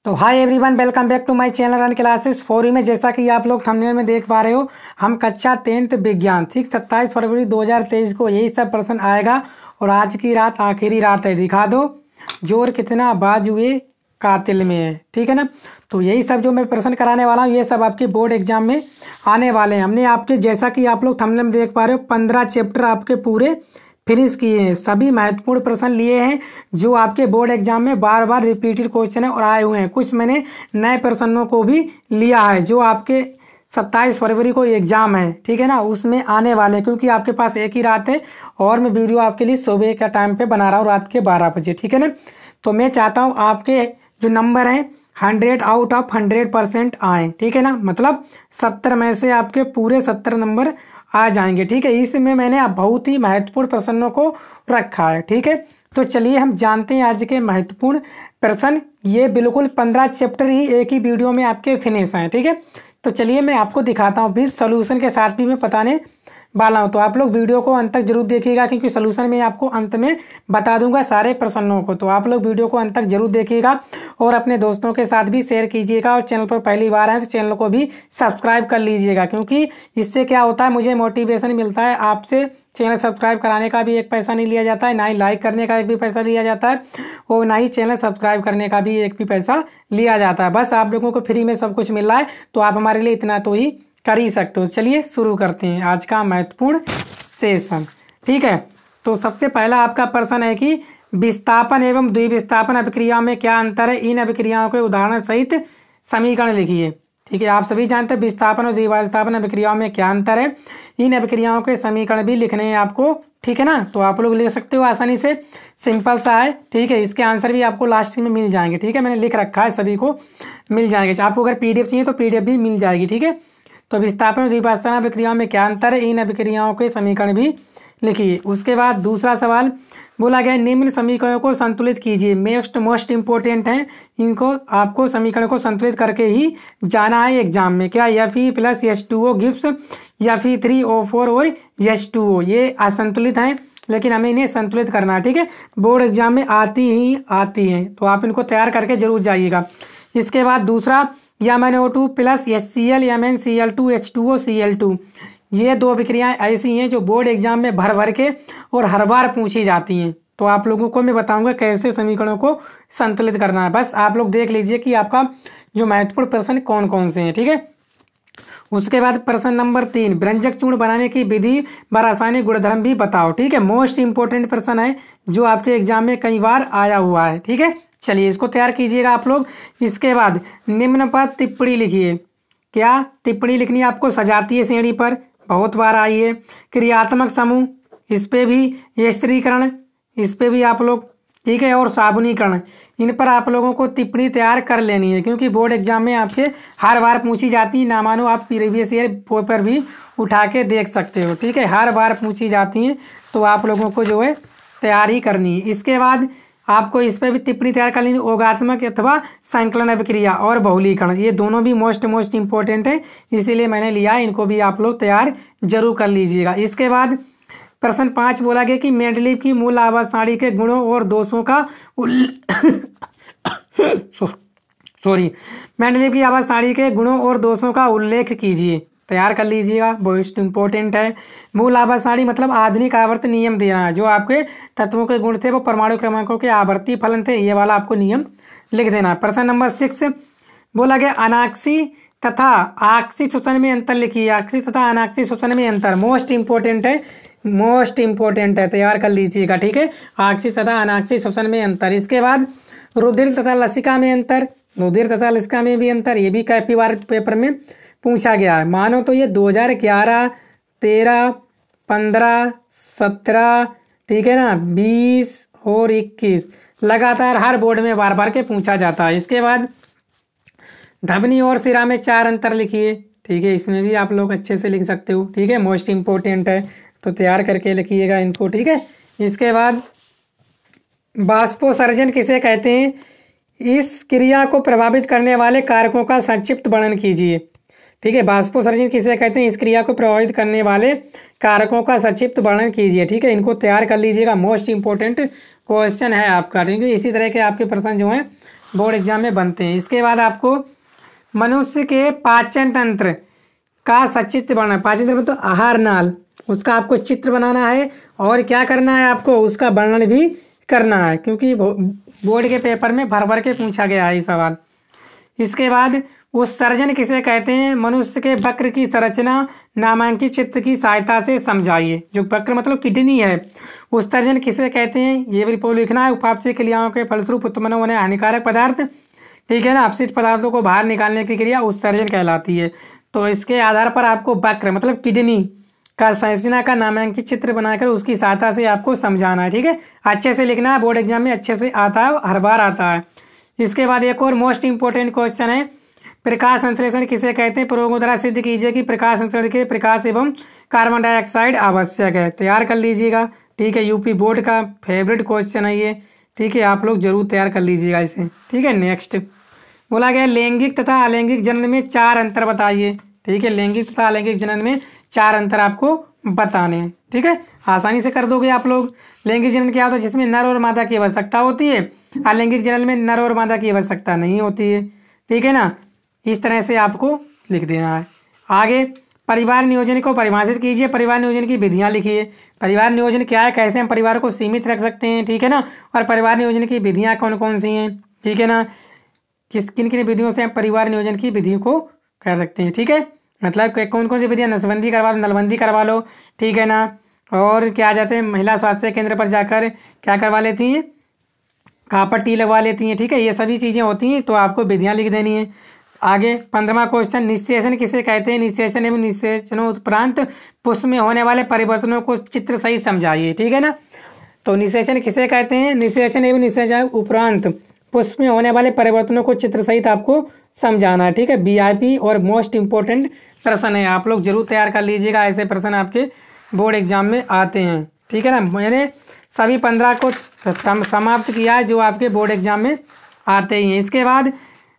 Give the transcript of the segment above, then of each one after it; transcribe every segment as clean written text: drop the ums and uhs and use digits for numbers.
तो hi everyone, welcome back to my channel run classes for you में। जैसा कि आप लोग थंबनेल में देख पा रहे हो, हम कक्षा 10th विज्ञान ठीक 27 फरवरी 2023 को यही सब प्रश्न आएगा। और आज की रात आखिरी रात है। दिखा दो जोर कितना बाजुए कातिल में है, ठीक है ना। तो यही सब जो मैं प्रश्न कराने वाला हूँ, ये सब आपके बोर्ड एग्जाम में आने वाले हैं। हमने आपके, जैसा कि आप लोग थंबनेल में देख पा रहे हो, 15 चैप्टर आपके पूरे फिनिश किए हैं। सभी महत्वपूर्ण प्रश्न लिए हैं जो आपके बोर्ड एग्जाम में बार बार रिपीटेड क्वेश्चन है और आए हुए हैं। कुछ मैंने नए प्रश्नों को भी लिया है जो आपके 27 फरवरी को एग्जाम है, ठीक है ना, उसमें आने वाले हैं। क्योंकि आपके पास एक ही रात है और मैं वीडियो आपके लिए सुबह का टाइम पे बना रहा हूँ, रात के 12 बजे, ठीक है ना। तो मैं चाहता हूँ आपके जो नंबर हैं 100 आउट ऑफ 100% आए, ठीक है ना। मतलब 70 में से आपके पूरे 70 नंबर आ जाएंगे, ठीक है। इसमें मैंने बहुत ही महत्वपूर्ण प्रश्नों को रखा है, ठीक है। तो चलिए हम जानते हैं आज के महत्वपूर्ण प्रश्न। ये बिल्कुल 15 चैप्टर ही एक ही वीडियो में आपके फिनिश हैं, ठीक है। तो चलिए मैं आपको दिखाता हूँ, भी सॉल्यूशन के साथ भी मैं बताने वाला हूँ। तो आप लोग वीडियो को अंत तक जरूर देखिएगा, क्योंकि सॉल्यूशन में आपको अंत में बता दूंगा सारे प्रश्नों को। तो आप लोग वीडियो को अंत तक जरूर देखिएगा और अपने दोस्तों के साथ भी शेयर कीजिएगा। और चैनल पर पहली बार आए तो चैनल को भी सब्सक्राइब कर लीजिएगा, क्योंकि इससे क्या होता है, मुझे मोटिवेशन मिलता है। आपसे चैनल सब्सक्राइब कराने का भी एक पैसा नहीं लिया जाता है, ना ही लाइक करने का एक भी पैसा लिया जाता है, और ना ही चैनल सब्सक्राइब करने का भी एक भी पैसा लिया जाता है। बस आप लोगों को फ्री में सब कुछ मिल रहा है, तो आप हमारे लिए इतना तो ही कर ही सकते हो। चलिए शुरू करते हैं आज का महत्वपूर्ण सेशन, ठीक है। तो सबसे पहला आपका प्रश्न है कि विस्थापन एवं द्विविस्थापन अभिक्रिया में क्या अंतर है, इन अभिक्रियाओं के उदाहरण सहित समीकरण लिखिए, ठीक है। आप सभी जानते हैं विस्थापन और द्विविस्थापन अभिक्रियाओं में क्या अंतर है। इन अभिक्रियाओं के समीकरण भी लिखने हैं आपको, ठीक है ना। तो आप लोग लिख सकते हो आसानी से, सिंपल सा है, ठीक है। इसके आंसर भी आपको लास्ट में मिल जाएंगे, ठीक है। मैंने लिख रखा है, सभी को मिल जाएंगे। आपको अगर PDF चाहिए तो PDF भी मिल जाएगी, ठीक है। तो विस्थापन और द्विविस्थापन अभिक्रियाओं में क्या अंतर है, इन अभिक्रियाओं के समीकरण भी लिखिए। उसके बाद दूसरा सवाल बोला गया, निम्न समीकरणों को संतुलित कीजिए। मोस्ट इंपॉर्टेंट है, इनको आपको समीकरण को संतुलित करके ही जाना है एग्जाम में। क्या Fe + H2O गिव्स Fe3O4 और H2O, ये असंतुलित हैं, लेकिन हमें इन्हें संतुलित करना है, ठीक है। बोर्ड एग्जाम में आती हैं, तो आप इनको तैयार करके जरूर जाइएगा। इसके बाद दूसरा, MnO2 + HCl MnCl2 H2O Cl2, ये दो अभिक्रियाएं ऐसी हैं जो बोर्ड एग्जाम में भर भर के और हर बार पूछी जाती हैं। तो आप लोगों को मैं बताऊंगा कैसे समीकरणों को संतुलित करना है। बस आप लोग देख लीजिए कि आपका जो महत्वपूर्ण प्रश्न कौन कौन से हैं, ठीक है। उसके बाद प्रश्न नंबर 3, व्यंजक चूर्ण बनाने की विधि व रासायनिक गुणधर्म भी बताओ, ठीक है। मोस्ट इंपोर्टेंट प्रश्न है जो आपके एग्जाम में कई बार आया हुआ है, ठीक है। चलिए इसको तैयार कीजिएगा आप लोग। इसके बाद निम्न पर टिप्पणी लिखिए। क्या टिप्पणी लिखनी है आपको, सजातीय श्रेणी पर बहुत बार आई है। क्रियात्मक समूह, इस पे भी, यस्त्रीकरण, इस पे भी आप लोग, ठीक है। और साबुनीकरण, इन पर आप लोगों को टिप्पणी तैयार कर लेनी है, क्योंकि बोर्ड एग्जाम में आपके हर बार पूछी जाती है। ना मानो आप प्रीवियस ईयर पेपर भी उठा के देख सकते हो, ठीक है। हर बार पूछी जाती हैं, तो आप लोगों को जो है तैयारी करनी है। इसके बाद आपको इस पर भी टिप्पणी तैयार कर लेनी, योगात्मक अथवा संकलन अभिक्रिया और बहुलीकरण, ये दोनों भी मोस्ट इंपॉर्टेंट है, इसीलिए मैंने लिया है। इनको भी आप लोग तैयार जरूर कर लीजिएगा। इसके बाद प्रश्न 5 बोला गया कि मेंडलीव की मूल आवाज सारणी के गुणों और दोषों का मेंडलीव की आवाज सारणी के गुणों और दोषों का उल्लेख कीजिए, तैयार कर लीजिएगा, बहुत इंपॉर्टेंट है। मूल आवर्त सारणी मतलब आधुनिक आवर्त नियम देना है। जो आपके तत्वों के गुण थे वो परमाणु क्रमांकों के आवर्ती फलन थे, ये वाला आपको नियम लिख देना है। प्रश्न नंबर 6 बोला गया, अनाक्सी तथा आक्सी श्वसन में अंतर लिखिए। आक्सी तथा अनाक्सी श्वसन में अंतर मोस्ट इंपॉर्टेंट है, तैयार कर लीजिएगा, ठीक है। आक्सी तथा अनाक्सी श्वसन में अंतर। इसके बाद रुधिर तथा लसिका में अंतर, रुधिर तथा लसिका में भी अंतर, ये भी कई बार पेपर में पूछा गया है। मानो तो ये 2011, 13, 15, 17, ठीक है ना, 20 और 21 लगातार हर बोर्ड में बार बार के पूछा जाता है। इसके बाद ध्वनि और सिरा में 4 अंतर लिखिए, ठीक है। इसमें भी आप लोग अच्छे से लिख सकते हो, ठीक है। मोस्ट इंपॉर्टेंट है, तो तैयार करके लिखिएगा इनको, ठीक है। इसके बाद बाष्पोत्सर्जन किसे कहते हैं, इस क्रिया को प्रभावित करने वाले कारकों का संक्षिप्त वर्णन कीजिए, ठीक है। बाष्पोत्सर्जन किसे कहते हैं, इस क्रिया को प्रभावित करने वाले कारकों का संक्षिप्त वर्णन कीजिए, ठीक है। इनको तैयार कर लीजिएगा, मोस्ट इंपॉर्टेंट क्वेश्चन है आपका, ठीक है। इसी तरह के आपके प्रश्न जो हैं बोर्ड एग्जाम में बनते हैं। इसके बाद आपको मनुष्य के पाचन तंत्र का सचित्र बनाना, पाचन तंत्र तो आहार नाल, उसका आपको चित्र बनाना है और क्या करना है आपको उसका वर्णन भी करना है, क्योंकि बोर्ड के पेपर में भर भर के पूछा गया है ये सवाल। इसके बाद उत्सर्जन किसे कहते हैं? मनुष्य के वक्र की संरचना नामांकित चित्र की सहायता से समझाइए। जो वक्र मतलब किडनी है, उत्सर्जन किसे कहते हैं ये भी लिखना है। उपापचय क्रियाओं के फलस्वरूप उत्पन्न होने हानिकारक पदार्थ, ठीक है ना, अपशिष्ट पदार्थों को बाहर निकालने की क्रिया उत्सर्जन कहलाती है। तो इसके आधार पर आपको वक्र मतलब किडनी का संरचना का नामांकित चित्र बनाकर उसकी सहायता से आपको समझाना है, ठीक है। अच्छे से लिखना है, बोर्ड एग्जाम में अच्छे से आता है, हर बार आता है। इसके बाद एक और मोस्ट इंपॉर्टेंट क्वेश्चन है, प्रकाश संश्लेषण किसे कहते हैं? प्रयोगों द्वारा सिद्ध कीजिए कि प्रकाश संश्लेषण के प्रकाश एवं कार्बन डाइऑक्साइड आवश्यक है। तैयार कर लीजिएगा, ठीक है। यूपी बोर्ड का फेवरेट क्वेश्चन है ये, ठीक है। आप लोग जरूर तैयार कर लीजिएगा इसे, ठीक है। नेक्स्ट बोला गया लैंगिक तथा अलैंगिक जनन में 4 अंतर बताइए, ठीक है। लैंगिक तथा अलैंगिक जनन में 4 अंतर आपको बताने हैं, ठीक है। आसानी से कर दोगे आप लोग। लैंगिक जनन क्या होता है? जिसमें नर और मादा की आवश्यकता होती है। अलैंगिक जनन में नर और मादा की आवश्यकता नहीं होती है, ठीक है ना। इस तरह से आपको लिख देना है। आगे परिवार नियोजन को परिभाषित कीजिए। परिवार नियोजन की विधियां लिखिए। परिवार नियोजन क्या है, कैसे हम परिवार को सीमित रख सकते हैं, ठीक है ना। और परिवार नियोजन की विधियां कौन कौन सी हैं, ठीक है ना। किन किन विधियों से हम परिवार नियोजन की विधियों को कर सकते हैं, ठीक है। मतलब कौन कौन सी विधियां, नसबंदी करवा लो, नलबंदी करवा लो, ठीक है ना। और क्या जाते हैं महिला स्वास्थ्य केंद्र पर जाकर क्या करवा लेती हैं, कॉपर टी लगवा लेती हैं, ठीक है। ये सभी चीज़ें होती हैं, तो आपको विधियां लिख देनी है। आगे 15वां क्वेश्चन, निषेचन किसे कहते हैं? निषेचन एवं निषेचनों उपरांत पुष्प में होने वाले परिवर्तनों को चित्र सही समझाइए, ठीक है ना। तो निषेचन किसे कहते हैं? निषेचन एवं निषेचन उपरांत पुष्प में होने वाले परिवर्तनों को चित्र सहित आपको समझाना है, ठीक है। वीआईपी और मोस्ट इंपॉर्टेंट प्रश्न है, आप लोग जरूर तैयार कर लीजिएगा। ऐसे प्रश्न आपके बोर्ड एग्जाम में आते हैं, ठीक है ना। मैंने सभी 15 को समाप्त किया है जो आपके बोर्ड एग्जाम में आते ही हैं। इसके बाद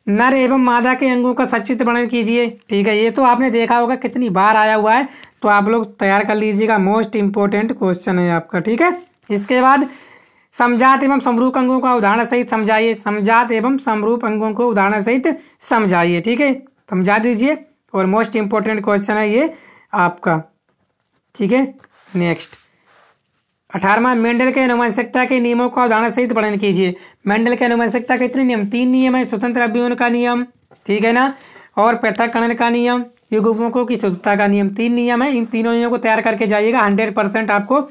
नर एवं मादा के अंगों का सचित्र वर्णन कीजिए, ठीक है। ये तो आपने देखा होगा कितनी बार आया हुआ है, तो आप लोग तैयार कर लीजिएगा। मोस्ट इंपॉर्टेंट क्वेश्चन है आपका, ठीक है। इसके बाद समजात एवं समरूप अंगों का उदाहरण सहित समझाइए। समजात एवं समरूप अंगों को उदाहरण सहित समझाइए, ठीक है। समझा दीजिए। और मोस्ट इंपॉर्टेंट क्वेश्चन है ये आपका, ठीक है। नेक्स्ट 18वां, मेंडल के आनुवंशिकता के नियमों का उदाहरण सहित वर्णन कीजिए। मेंडल के आनुवंशिकता के कितने नियम? 3 नियम है। स्वतंत्र अभियोजन का नियम, ठीक है ना, और पृथक्करण का नियम, युग्मकों की शुद्धता का नियम। 3 नियम है। इन तीनों नियमों को तैयार करके जाइएगा, 100% आपको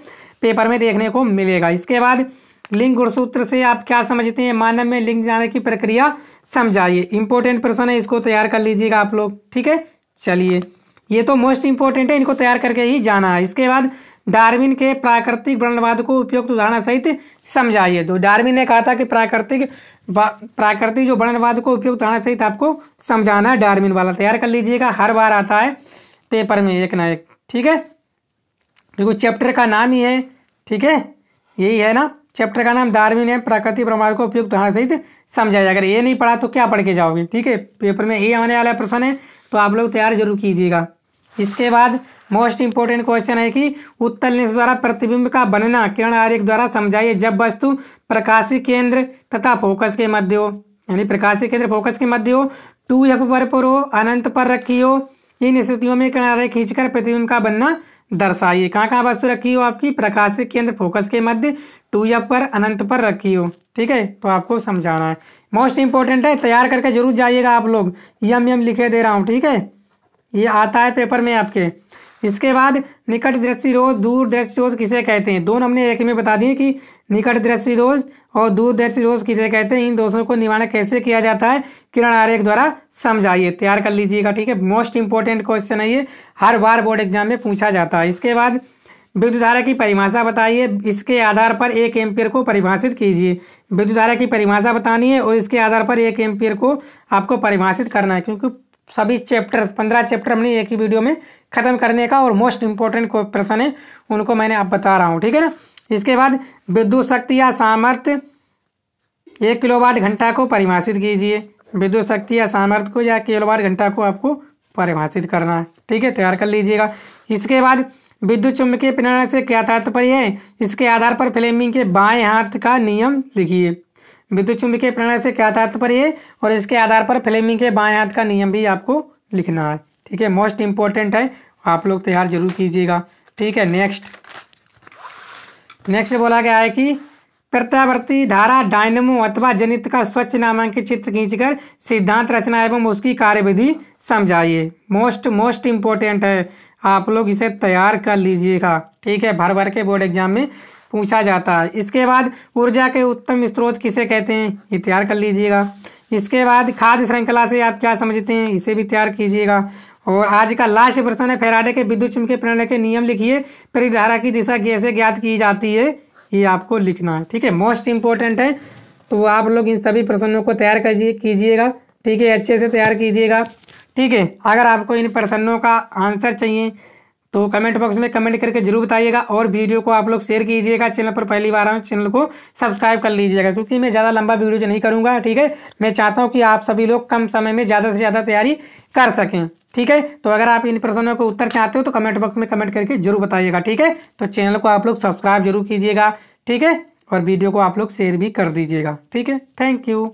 पेपर में देखने को मिलेगा। इसके बाद लिंग गुणसूत्र से आप क्या समझते हैं? मानव में लिंग जाने की प्रक्रिया समझाइए। इंपॉर्टेंट प्रश्न है, इसको तैयार कर लीजिएगा आप लोग, ठीक है। चलिए, ये तो मोस्ट इंपॉर्टेंट है, इनको तैयार करके ही जाना है। इसके बाद डार्विन के प्राकृतिक वर्णनवाद को उपयुक्त उदाहरण सहित समझाइए। तो डार्विन ने कहा था कि प्राकृतिक जो वर्णनवाद को उपयुक्त उदाहरण सहित आपको समझाना है, डार्विन वाला तैयार कर लीजिएगा। हर बार आता है पेपर में एक ना एक, ठीक है। देखो चैप्टर का नाम ही है, ठीक है, यही है ना, चैप्टर का नाम डार्विन है, प्राकृतिक वर्णनवाद को उपयुक्त उदाहरण सहित समझाइए। अगर ये नहीं पढ़ा तो क्या पढ़ के जाओगे, ठीक है। पेपर में ये आने वाला प्रश्न है, तो आप लोग तैयार जरूर कीजिएगा। इसके बाद मोस्ट इंपॉर्टेंट क्वेश्चन है कि उत्तल लेंस द्वारा प्रतिबिंब का बनना किरण आरेख द्वारा समझाइए। जब वस्तु प्रकाशीय केंद्र तथा फोकस के मध्य हो, यानी प्रकाशीय केंद्र फोकस के मध्य हो, 2f पर हो, अनंत पर रखी हो, इन स्थितियों में किरण आरेख खींचकर प्रतिबिंब का बनना दर्शाइए। कहाँ कहाँ वस्तु रखी हो आपकी? प्रकाशीय केंद्र फोकस के मध्य, 2f पर, अनंत पर रखी हो, ठीक है। तो आपको समझाना है, मोस्ट इंपॉर्टेंट है, तैयार करके जरूर जाइएगा आप लोग। यम लिखे दे रहा हूँ, ठीक है, ये आता है पेपर में आपके। इसके बाद निकट दृष्टिरोध, दूर दृष्टिरोध किसे कहते हैं? दोनों हमने एक में बता दिए कि निकट दृष्टिरोध और दूर दृष्टिरोध किसे कहते हैं। इन दोनों को निवारण कैसे किया जाता है? किरण आरेख द्वारा समझाइए। तैयार कर लीजिएगा, ठीक है। मोस्ट इंपॉर्टेंट क्वेश्चन है ये, हर बार बोर्ड एग्जाम में पूछा जाता है। इसके बाद विद्युत धारा की परिभाषा बताइए। इसके आधार पर 1 एम्पीयर को परिभाषित कीजिए। विद्युत धारा की परिभाषा बतानी है और इसके आधार पर 1 एम्पीयर को आपको परिभाषित करना है, क्योंकि सभी चैप्टर 15 चैप्टर हमने एक ही वीडियो में खत्म करने का, और मोस्ट इंपॉर्टेंट प्रश्न है उनको मैंने आप बता रहा हूँ, ठीक है ना। इसके बाद विद्युत शक्ति या सामर्थ्य 1 किलोवाट घंटा को परिभाषित कीजिए। विद्युत शक्ति या सामर्थ्य को या किलोवाट घंटा को आपको परिभाषित करना है, ठीक है। तैयार कर लीजिएगा। इसके बाद विद्युत चुम्बकीय प्रेरण से क्या तात्पर्य है? इसके आधार पर फ्लेमिंग के बाएं हाथ का नियम लिखिए। विद्युत चुम्बकीय प्रणाली से क्या तात्पर्य है और इसके आधार पर फ्लेमिंग के बाएं हाथ का नियम भी आपको लिखना है। ठीक है, मोस्ट इंपॉर्टेंट है, आप लोग तैयार जरूर कीजिएगा। ठीक है, नेक्स्ट बोला गया है कि प्रत्यावर्ती धारा डायनमो अथवा जनित का स्वच्छ नामांकित चित्र खींचकर सिद्धांत रचना एवं उसकी कार्यविधि समझाइए। मोस्ट इंपॉर्टेंट है, आप लोग इसे तैयार कर लीजिएगा। ठीक है, भर भर के बोर्ड एग्जाम में पूछा जाता है। इसके बाद ऊर्जा के उत्तम स्रोत किसे कहते हैं, ये तैयार कर लीजिएगा। इसके बाद खाद्य श्रृंखला से आप क्या समझते हैं, इसे भी तैयार कीजिएगा। और आज का लास्ट प्रश्न है, फैराडे के विद्युत चुम्बकीय प्रणाली के नियम लिखिए, प्रेरित धारा की दिशा कैसे ज्ञात की जाती है, ये आपको लिखना है। ठीक है, मोस्ट इंपॉर्टेंट है, तो आप लोग इन सभी प्रश्नों को तैयार कीजिएगा। ठीक है, अच्छे से तैयार कीजिएगा। ठीक है, अगर आपको इन प्रश्नों का आंसर चाहिए तो कमेंट बॉक्स में कमेंट करके जरूर बताइएगा और वीडियो को आप लोग शेयर कीजिएगा। चैनल पर पहली बार आऊँ, चैनल को सब्सक्राइब कर लीजिएगा, क्योंकि मैं ज़्यादा लंबा वीडियो नहीं करूँगा। ठीक है, मैं चाहता हूँ कि आप सभी लोग कम समय में ज़्यादा से ज़्यादा तैयारी कर सकें। ठीक है, तो अगर आप इन प्रश्नों को उत्तर चाहते हो तो कमेंट बॉक्स में कमेंट करके जरूर बताइएगा। ठीक है, तो चैनल को आप लोग सब्सक्राइब जरूर कीजिएगा। ठीक है, और वीडियो को आप लोग शेयर भी कर दीजिएगा। ठीक है, थैंक यू।